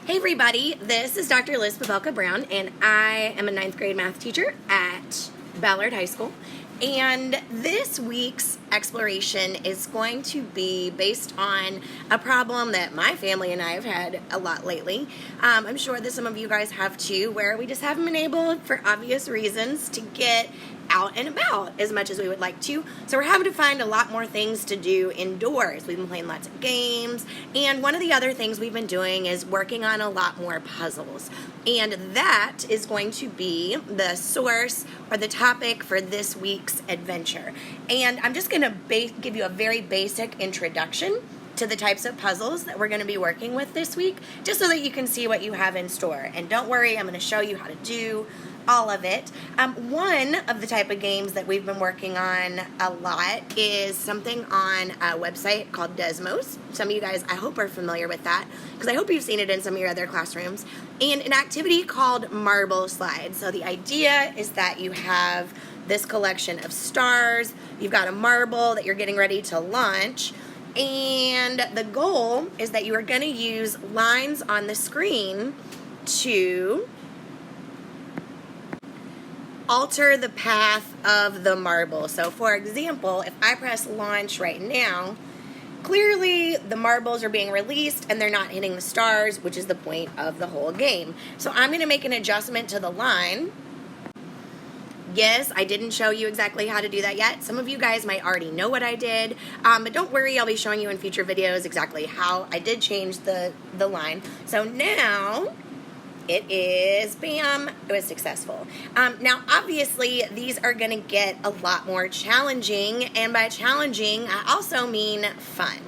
Hey everybody, this is Dr. Liz Pavelka Brown, and I am a 9th grade math teacher at Ballard High School. And this week's exploration is going to be based on a problem that my family and I have had a lot lately. I'm sure that some of you guys have too, where we just haven't been able, for obvious reasons, to get out and about as much as we would like to. So we're having to find a lot more things to do indoors. We've been playing lots of games, and one of the other things we've been doing is working on a lot more puzzles. And that is going to be the source or the topic for this week's adventure. And I'm just going to give you a very basic introduction to the types of puzzles that we're going to be working with this week, just so that you can see what you have in store. And don't worry, I'm going to show you how to do all of it. One of the type of games that we've been working on a lot is something on a website called Desmos. Some of you guys, I hope, are familiar with that, because I hope you've seen it in some of your other classrooms. And an activity called Marble Slide. So the idea is that you have this collection of stars, you've got a marble that you're getting ready to launch, and the goal is that you are going to use lines on the screen to alter the path of the marble. So for example, if I press launch right now, clearly the marbles are being released and they're not hitting the stars, which is the point of the whole game. So I'm going to make an adjustment to the line. Yes, I didn't show you exactly how to do that yet. Some of you guys might already know what I did, but don't worry, I'll be showing you in future videos exactly how I did change the line. So now it is, bam, it was successful. Now, obviously, these are going to get a lot more challenging, and by challenging, I also mean fun.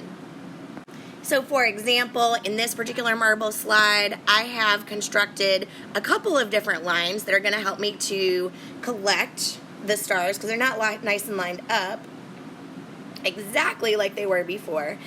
So, for example, in this particular marble slide, I have constructed a couple of different lines that are going to help me to collect the stars, because they're not nice and lined up exactly like they were before.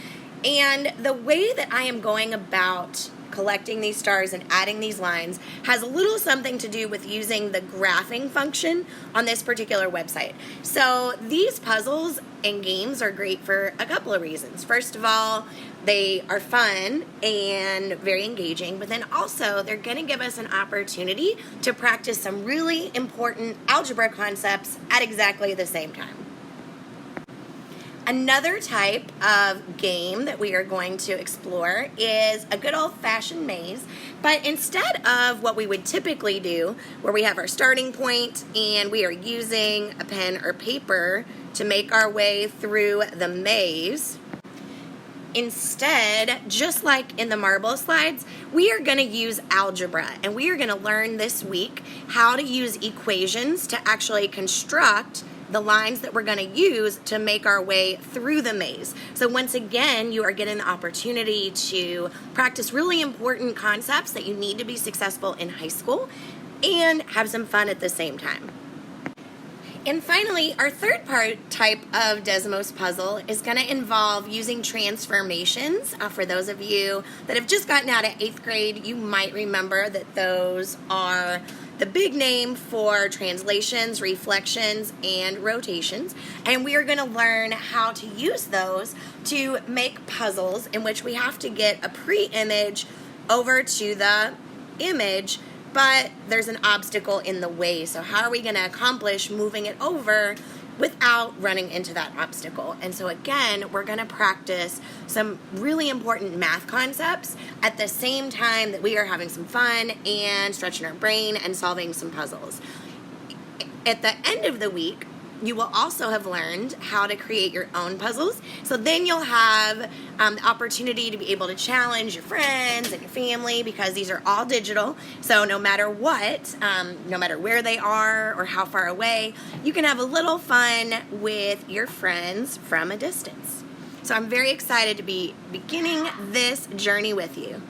And the way that I am going about collecting these stars and adding these lines has a little something to do with using the graphing function on this particular website. So these puzzles and games are great for a couple of reasons. First of all, they are fun and very engaging, but then also they're going to give us an opportunity to practice some really important algebra concepts at exactly the same time. Another type of game that we are going to explore is a good old-fashioned maze, but instead of what we would typically do, where we have our starting point and we are using a pen or paper to make our way through the maze, instead, just like in the marble slides, we are going to use algebra, and we are going to learn this week how to use equations to actually construct the lines that we're going to use to make our way through the maze. So once again, you are getting the opportunity to practice really important concepts that you need to be successful in high school and have some fun at the same time. And finally, our third type of Desmos puzzle is going to involve using transformations. For those of you that have just gotten out of 8th grade, you might remember that those are the big name for translations, reflections, and rotations. And we are going to learn how to use those to make puzzles in which we have to get a pre-image over to the image, but there's an obstacle in the way. So how are we going to accomplish moving it over without running into that obstacle? And so again, we're going to practice some really important math concepts at the same time that we are having some fun and stretching our brain and solving some puzzles. At the end of the week, you will also have learned how to create your own puzzles. So then you'll have the opportunity to be able to challenge your friends and your family, because these are all digital. So no matter what, no matter where they are or how far away, you can have a little fun with your friends from a distance. So I'm very excited to be beginning this journey with you.